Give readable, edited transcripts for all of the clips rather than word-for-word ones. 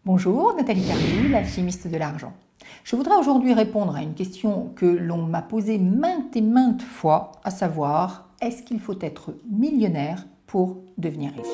Bonjour, Nathalie Cariou, l'alchimiste de l'argent. Je voudrais aujourd'hui répondre à une question que l'on m'a posée maintes et maintes fois, à savoir, est-ce qu'il faut être millionnaire pour devenir riche ?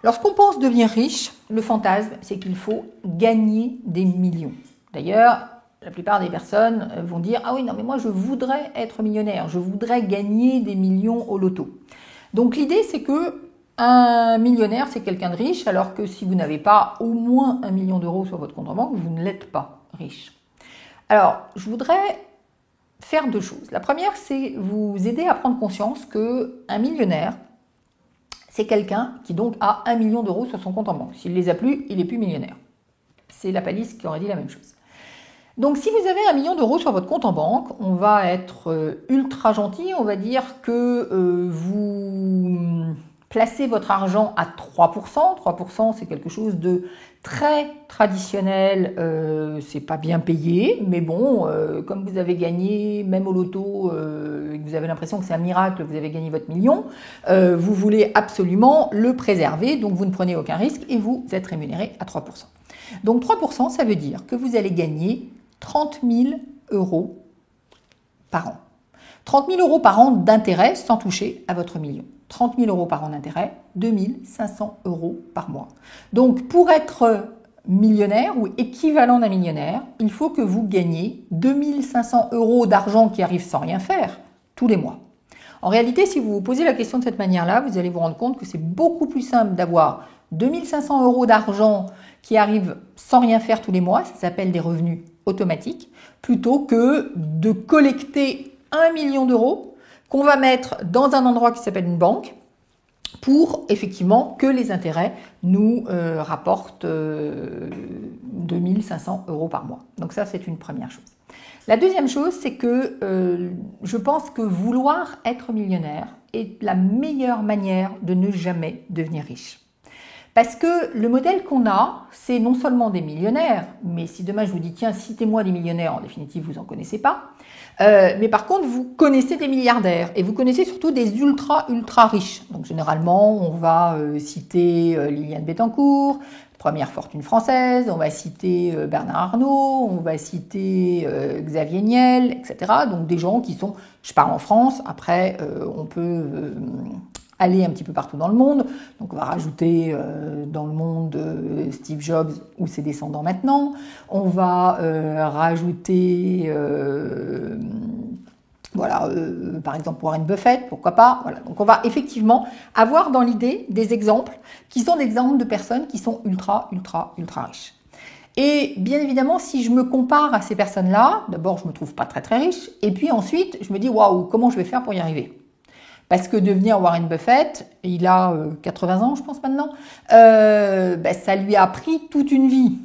Lorsqu'on pense devenir riche, le fantasme, c'est qu'il faut gagner des millions. D'ailleurs, la plupart des personnes vont dire « Ah oui, non, mais moi, je voudrais être millionnaire, je voudrais gagner des millions au loto. » Donc, l'idée, c'est que un millionnaire, c'est quelqu'un de riche, alors que si vous n'avez pas au moins 1 million d'euros sur votre compte en banque, vous ne l'êtes pas riche. Alors, je voudrais faire deux choses. La première, c'est vous aider à prendre conscience qu'un millionnaire, c'est quelqu'un qui donc a 1 million d'euros sur son compte en banque. S'il ne les a plus, il n'est plus millionnaire. C'est la palisse qui aurait dit la même chose. Donc si vous avez 1 million d'euros sur votre compte en banque, on va être ultra gentil, on va dire que vous placez votre argent à 3%. 3%, c'est quelque chose de très traditionnel, c'est pas bien payé, mais bon, comme vous avez gagné, même au loto, et que vous avez l'impression que c'est un miracle, vous avez gagné votre million, vous voulez absolument le préserver, donc vous ne prenez aucun risque et vous êtes rémunéré à 3%. Donc 3%, ça veut dire que vous allez gagner 30 000 euros par an. 30 000 euros par an d'intérêt sans toucher à votre million. 30 000 euros par an d'intérêt, 2 500 euros par mois. Donc pour être millionnaire ou équivalent d'un millionnaire, il faut que vous gagniez 2 500 euros d'argent qui arrive sans rien faire tous les mois. En réalité, si vous vous posez la question de cette manière-là, vous allez vous rendre compte que c'est beaucoup plus simple d'avoir 2 500 euros d'argent qui arrivent sans rien faire tous les mois, ça s'appelle des revenus automatiques, plutôt que de collecter 1 million d'euros qu'on va mettre dans un endroit qui s'appelle une banque pour effectivement que les intérêts nous rapportent 2 500 euros par mois. Donc ça, c'est une première chose. La deuxième chose, c'est que je pense que vouloir être millionnaire est la meilleure manière de ne jamais devenir riche. Parce que le modèle qu'on a, c'est non seulement des millionnaires, mais si demain je vous dis, tiens, citez-moi des millionnaires, en définitive, vous n'en connaissez pas. Mais par contre, vous connaissez des milliardaires et vous connaissez surtout des ultra riches. Donc généralement, on va citer Liliane Bettencourt, première fortune française, on va citer Bernard Arnault, on va citer Xavier Niel, etc. Donc des gens qui sont, je parle en France, après on peut aller un petit peu partout dans le monde. Donc on va rajouter dans le monde Steve Jobs ou ses descendants maintenant. On va rajouter par exemple Warren Buffett, pourquoi pas. Voilà. Donc on va effectivement avoir dans l'idée des exemples qui sont des exemples de personnes qui sont ultra riches. Et bien évidemment, si je me compare à ces personnes-là, d'abord je me trouve pas très riche, et puis ensuite je me dis waouh, comment je vais faire pour y arriver ? Parce que devenir Warren Buffett, il a 80 ans, je pense maintenant, ça lui a pris toute une vie.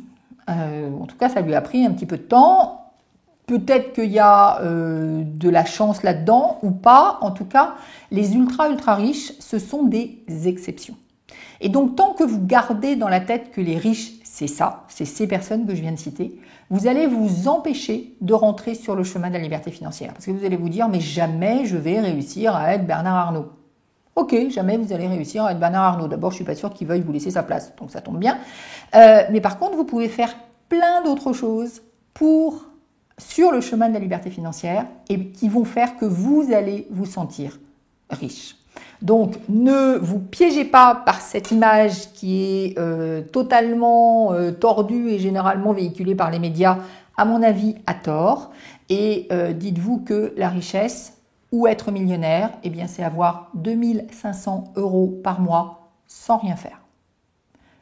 En tout cas, ça lui a pris un petit peu de temps. Peut-être qu'il y a de la chance là-dedans ou pas. En tout cas, les ultra riches, ce sont des exceptions. Et donc, tant que vous gardez dans la tête que les riches, c'est ça, c'est ces personnes que je viens de citer, vous allez vous empêcher de rentrer sur le chemin de la liberté financière. Parce que vous allez vous dire, mais jamais je vais réussir à être Bernard Arnault. Ok, jamais vous allez réussir à être Bernard Arnault. D'abord, je ne suis pas sûre qu'il veuille vous laisser sa place, donc ça tombe bien. Mais par contre, vous pouvez faire plein d'autres choses sur le chemin de la liberté financière et qui vont faire que vous allez vous sentir riche. Donc, ne vous piégez pas par cette image qui est totalement tordue et généralement véhiculée par les médias, à mon avis, à tort. Et dites-vous que la richesse ou être millionnaire, eh bien, c'est avoir 2 500 euros par mois sans rien faire.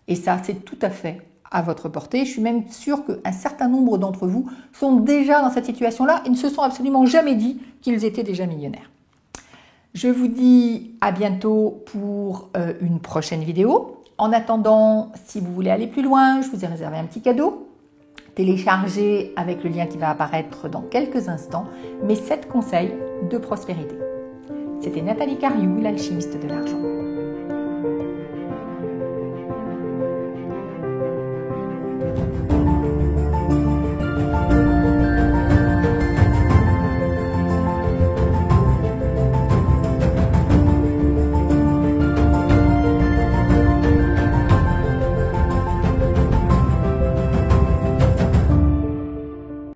Et ça, c'est tout à fait à votre portée. Je suis même sûre qu'un certain nombre d'entre vous sont déjà dans cette situation-là et ne se sont absolument jamais dit qu'ils étaient déjà millionnaires. Je vous dis à bientôt pour une prochaine vidéo. En attendant, si vous voulez aller plus loin, je vous ai réservé un petit cadeau. Téléchargez avec le lien qui va apparaître dans quelques instants mes 7 conseils de prospérité. C'était Nathalie Cariou, l'alchimiste de l'argent.